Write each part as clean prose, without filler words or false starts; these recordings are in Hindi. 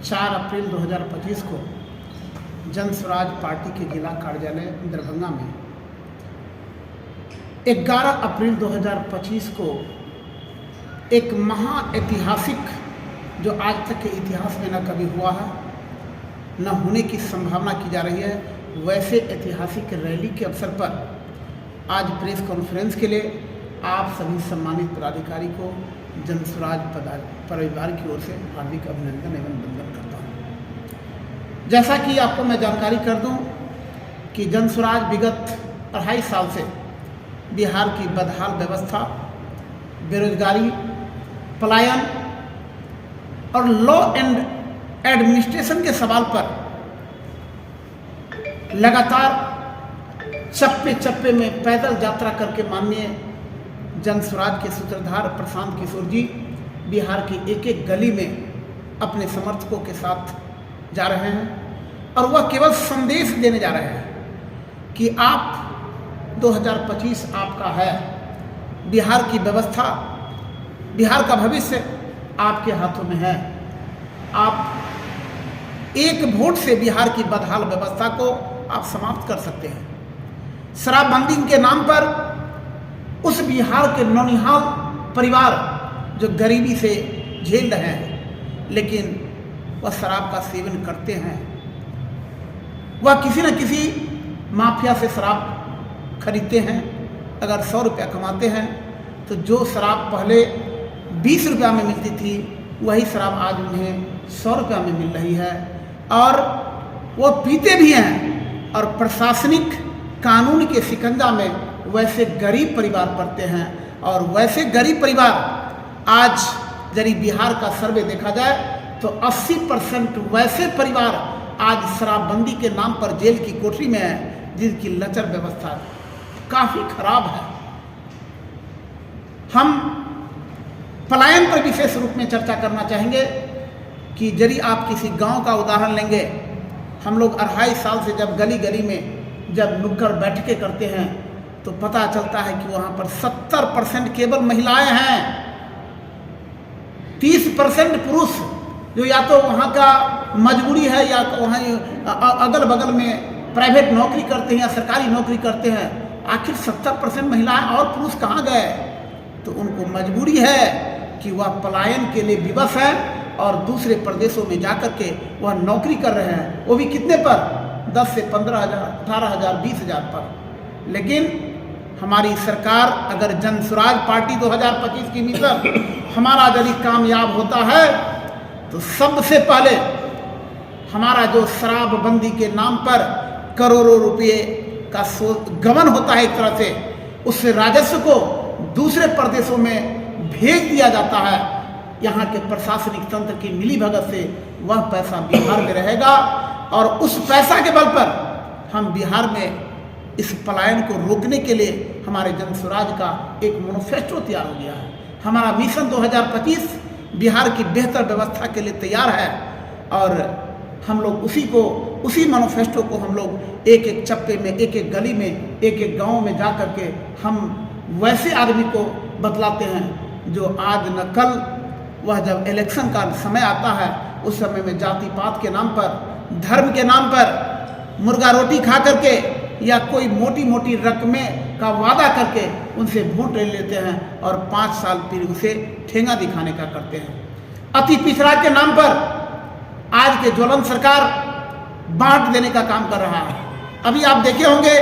4 अप्रैल 2025 को जन स्वराज पार्टी के जिला कार्यालय दरभंगा में 11 अप्रैल 2025 को एक महाऐतिहासिक, जो आज तक के इतिहास में न कभी हुआ है न होने की संभावना की जा रही है, वैसे ऐतिहासिक रैली के अवसर पर आज प्रेस कॉन्फ्रेंस के लिए आप सभी सम्मानित पदाधिकारी को जन स्वराज परिवार की ओर से हार्दिक अभिनंदन एवं वंदन करता हूँ। जैसा कि आपको मैं जानकारी कर दूं कि जन स्वराज विगत 2.5 साल से बिहार की बदहाल व्यवस्था, बेरोजगारी, पलायन और लॉ एंड एडमिनिस्ट्रेशन के सवाल पर लगातार चप्पे चप्पे में पैदल यात्रा करके माननीय जन स्वराज के सूत्रधार प्रशांत किशोर जी बिहार की एक एक गली में अपने समर्थकों के साथ जा रहे हैं और वह केवल संदेश देने जा रहे हैं कि आप 2025 आपका है। बिहार की व्यवस्था, बिहार का भविष्य आपके हाथों में है। आप एक वोट से बिहार की बदहाल व्यवस्था को आप समाप्त कर सकते हैं। शराबबंदी के नाम पर उस बिहार के नौनिहाल परिवार जो गरीबी से झेल रहे हैं, लेकिन वह शराब का सेवन करते हैं, वह किसी न किसी माफिया से शराब खरीदते हैं। अगर 100 रुपया कमाते हैं तो जो शराब पहले 20 रुपया में मिलती थी, वही शराब आज उन्हें 100 रुपया में मिल रही है और वो पीते भी हैं और प्रशासनिक कानून के शिकंजा में वैसे गरीब परिवार पढ़ते हैं। और वैसे गरीब परिवार आज यदि बिहार का सर्वे देखा जाए तो 80% वैसे परिवार आज शराबबंदी के नाम पर जेल की कोठरी में है, जिनकी लचर व्यवस्था काफ़ी खराब है। हम पलायन पर विशेष रूप में चर्चा करना चाहेंगे कि यदि आप किसी गांव का उदाहरण लेंगे, हम लोग 2.5 साल से जब गली गली में जब नुक्कड़ बैठकें करते हैं तो पता चलता है कि वहाँ पर 70% केवल महिलाएं हैं, 30% पुरुष, जो या तो वहाँ का मजबूरी है या तो वहाँ अगल बगल में प्राइवेट नौकरी करते हैं या सरकारी नौकरी करते हैं। आखिर 70% महिलाएं और पुरुष कहाँ गए? तो उनको मजबूरी है कि वह पलायन के लिए विवश है और दूसरे प्रदेशों में जाकर के वह नौकरी कर रहे हैं, वो भी कितने पर? 10 से 15,000, 18,000, 20,000 पर। लेकिन हमारी सरकार, अगर जन स्वराज पार्टी 2025 की मिशन हमारा यदि कामयाब होता है तो सबसे पहले हमारा जो शराबबंदी के नाम पर करोड़ों रुपये का गबन होता है, एक तरह से उससे राजस्व को दूसरे प्रदेशों में भेज दिया जाता है। यहाँ के प्रशासनिक तंत्र की मिलीभगत से वह पैसा बिहार में रहेगा और उस पैसा के बल पर हम बिहार में इस पलायन को रोकने के लिए हमारे जन स्वराज का एक मैनिफेस्टो तैयार हो गया है। हमारा मिशन 2025 बिहार की बेहतर व्यवस्था के लिए तैयार है और हम लोग उसी मैनिफेस्टो को हम लोग एक एक चप्पे में, एक एक गली में, एक एक गांव में जा कर के हम वैसे आदमी को बतलाते हैं जो आज न कल, वह जब इलेक्शन का समय आता है उस समय में जाति पात के नाम पर, धर्म के नाम पर मुर्गा रोटी खा करके या कोई मोटी मोटी रकमें का वादा करके उनसे वोट ले लेते हैं और 5 साल फिर उसे ठेंगा दिखाने का करते हैं। अति पिछड़ा के नाम पर आज के ज्वलन सरकार बांट देने का काम कर रहा है। अभी आप देखे होंगे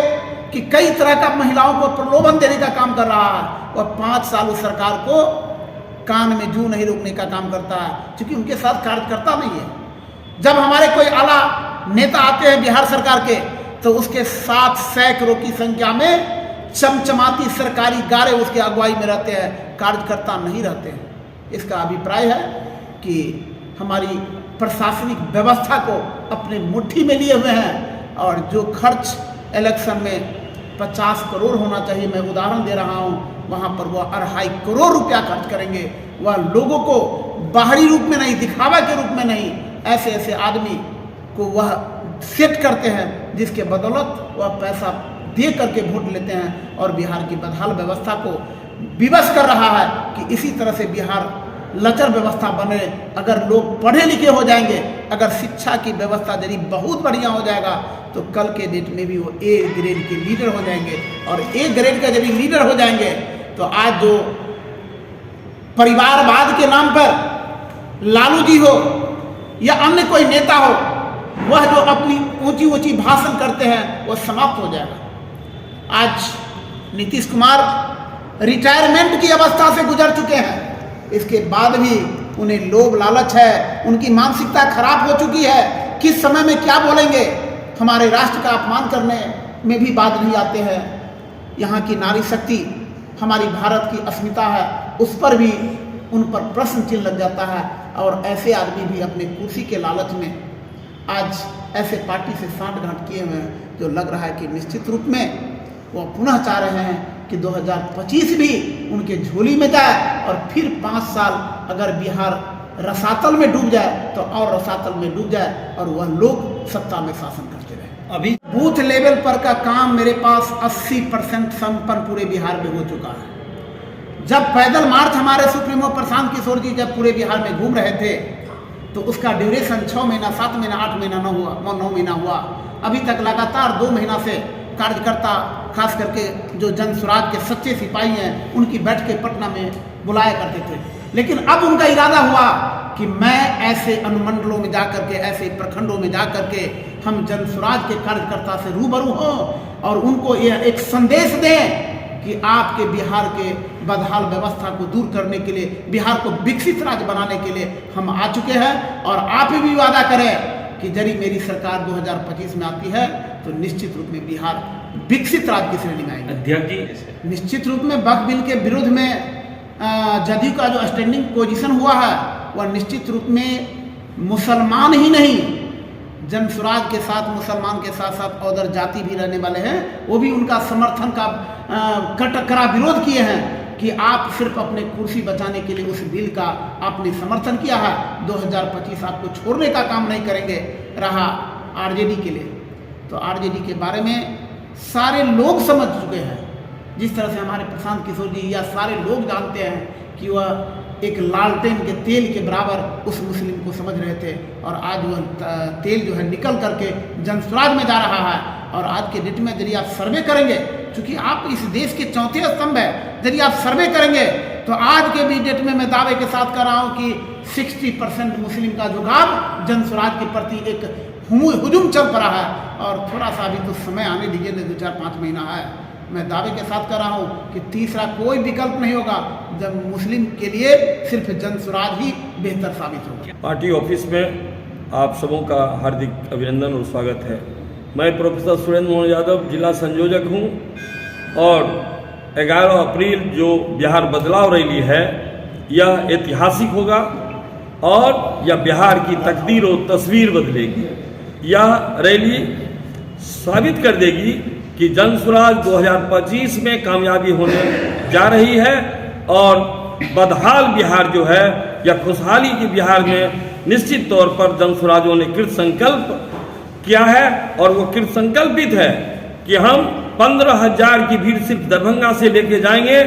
कि कई तरह का महिलाओं को प्रलोभन देने का काम कर रहा है और 5 साल उस सरकार को कान में जू नहीं रोकने का काम करता है, क्योंकि उनके साथ कार्यकर्ता नहीं है। जब हमारे कोई आला नेता आते हैं बिहार सरकार के तो उसके साथ सैकड़ों की संख्या में चमचमाती सरकारी गारे उसके अगुवाई में रहते हैं, कार्यकर्ता नहीं रहते हैं। इसका अभिप्राय है कि हमारी प्रशासनिक व्यवस्था को अपने मुट्ठी में लिए हुए हैं और जो खर्च इलेक्शन में 50 करोड़ होना चाहिए, मैं उदाहरण दे रहा हूँ, वहाँ पर वह 2.5 करोड़ रुपया खर्च करेंगे। वह लोगों को बाहरी रूप में नहीं, दिखावा के रूप में नहीं, ऐसे ऐसे आदमी को वह सेट करते हैं जिसके बदौलत वह पैसा दे करके वोट लेते हैं और बिहार की बदहाल व्यवस्था को विवश कर रहा है कि इसी तरह से बिहार लचर व्यवस्था बने, अगर लोग पढ़े लिखे हो जाएंगे, अगर शिक्षा की व्यवस्था यदि बहुत बढ़िया हो जाएगा तो कल के डेट में भी वो ए ग्रेड के लीडर हो जाएंगे। और ए ग्रेड का यदि लीडर हो जाएंगे तो आज जो परिवारवाद के नाम पर लालू जी हो या अन्य कोई नेता हो, वह जो अपनी ऊंची ऊंची भाषण करते हैं वो समाप्त हो जाएगा। आज नीतीश कुमार रिटायरमेंट की अवस्था से गुजर चुके हैं, इसके बाद भी उन्हें लोभ लालच है, उनकी मानसिकता खराब हो चुकी है, किस समय में क्या बोलेंगे, हमारे राष्ट्र का अपमान करने में भी बात नहीं आते हैं। यहाँ की नारी शक्ति, हमारी भारत की अस्मिता है, उस पर भी उन पर प्रश्न चिन्ह लग जाता है। और ऐसे आदमी भी अपने कुर्सी के लालच में आज ऐसे पार्टी से सांठगांठ किए हुए हैं जो लग रहा है कि निश्चित रूप में वो पुनः चाह रहे हैं कि 2025 भी उनके झोली में जाए और फिर 5 साल अगर बिहार रसातल में डूब जाए तो और रसातल में डूब जाए और वह लोग सत्ता में शासन करते रहे। अभी बूथ लेवल पर का काम मेरे पास 80% संपन्न पूरे बिहार में हो चुका है। जब पैदल मार्च हमारे सुप्रीमो प्रशांत किशोर जी जब पूरे बिहार में घूम रहे थे तो उसका ड्यूरेशन 6 महीना, 7 महीना, 8 महीना न हुआ, 9 महीना हुआ। अभी तक लगातार 2 महीना से कार्यकर्ता, खास करके जो जन स्वराज के सच्चे सिपाही हैं, उनकी बैठ के पटना में बुलाया करते थे। लेकिन अब उनका इरादा हुआ कि मैं ऐसे अनुमंडलों में जा करके, ऐसे प्रखंडों में जा करके हम जन स्वराज के कार्यकर्ता से रूबरू हों और उनको यह एक संदेश दें कि आपके बिहार के बदहाल व्यवस्था को दूर करने के लिए, बिहार को विकसित राज्य बनाने के लिए हम आ चुके हैं। और आप भी वादा करें कि यदि मेरी सरकार 2025 में आती है तो निश्चित रूप में बिहार विकसित राज्य की श्रेणी में आएगी। अध्यक्ष जी, निश्चित रूप में वक्फ बिल के विरुद्ध में जदयू का जो स्टैंडिंग पोजीशन हुआ है वह निश्चित रूप में मुसलमान ही नहीं, जन स्वराज के साथ, मुसलमान के साथ साथ अदर जाति भी रहने वाले हैं, वो भी उनका समर्थन का कड़ा विरोध किए हैं कि आप सिर्फ अपने कुर्सी बचाने के लिए उस बिल का आपने समर्थन किया है, 2025 आपको छोड़ने का काम नहीं करेंगे। रहा आरजेडी के लिए, तो आरजेडी के बारे में सारे लोग समझ चुके हैं। जिस तरह से हमारे प्रशांत किशोर जी या सारे लोग जानते हैं कि वह एक लालटेन के तेल के बराबर उस मुस्लिम को समझ रहे थे और आज वह तेल जो है निकल करके जन स्वराज में जा रहा है। और आज के डेट में यदि आप सर्वे करेंगे, क्योंकि आप इस देश के चौथे स्तंभ है, यदि आप सर्वे करेंगे तो आज के भी डेट में मैं दावे के साथ कर रहा हूँ कि 60% मुस्लिम का झुकाव जन स्वराज के प्रति एक हुजूम चल पड़ा है। और थोड़ा सा अभी तो समय आने दीजिए, 2-4-5 महीना है, मैं दावे के साथ कर रहा हूँ कि तीसरा कोई विकल्प नहीं होगा, जब मुस्लिम के लिए सिर्फ जन स्वराज ही बेहतर साबित होगा। पार्टी ऑफिस में आप सबों का हार्दिक अभिनंदन और स्वागत है। मैं प्रोफेसर सुरेंद्र मोहन यादव जिला संयोजक हूँ और 11 अप्रैल जो बिहार बदलाव रैली है यह ऐतिहासिक होगा और यह बिहार की तकदीर और तस्वीर बदलेगी। यह रैली साबित कर देगी कि जन स्वराज 2025 में कामयाबी होने जा रही है और बदहाल बिहार जो है या खुशहाली की बिहार में निश्चित तौर पर जन स्वराजों ने कृत संकल्प किया है। और वो कृत संकल्पित है कि हम 15,000 की भीड़ सिर्फ दरभंगा से लेके जाएंगे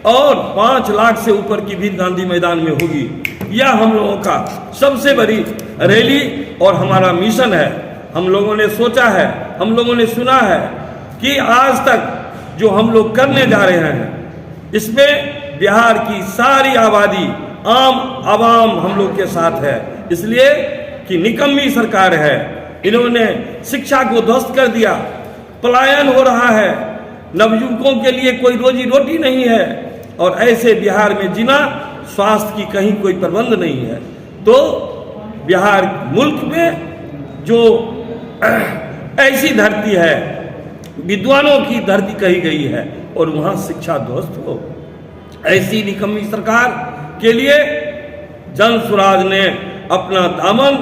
और 5 लाख से ऊपर की भीड़ गांधी मैदान में होगी। यह हम लोगों का सबसे बड़ी रैली और हमारा मिशन है। हम लोगों ने सोचा है, हम लोगों ने सुना है कि आज तक जो हम लोग करने जा रहे हैं इसमें बिहार की सारी आबादी, आम आवाम हम लोग के साथ है, इसलिए कि निकम्मी सरकार है। इन्होंने शिक्षा को ध्वस्त कर दिया, पलायन हो रहा है, नवयुवकों के लिए कोई रोजी रोटी नहीं है और ऐसे बिहार में जीना, स्वास्थ्य की कहीं कोई प्रबंध नहीं है। तो बिहार मुल्क में जो ऐसी धरती है, विद्वानों की धरती कही गई है और वहाँ शिक्षा ध्वस्त हो, ऐसी निकम्मी सरकार के लिए जन स्वराज ने अपना दामन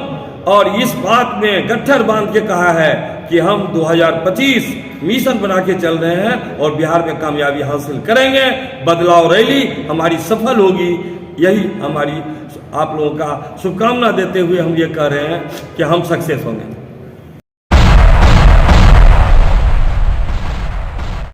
और इस बात में गट्ठर बांध के कहा है कि हम 2025 मिशन बना के चल रहे हैं और बिहार में कामयाबी हासिल करेंगे। बदलाव रैली हमारी सफल होगी, यही हमारी आप लोगों का शुभकामना देते हुए हम ये कह रहे हैं कि हम सक्सेस होंगे।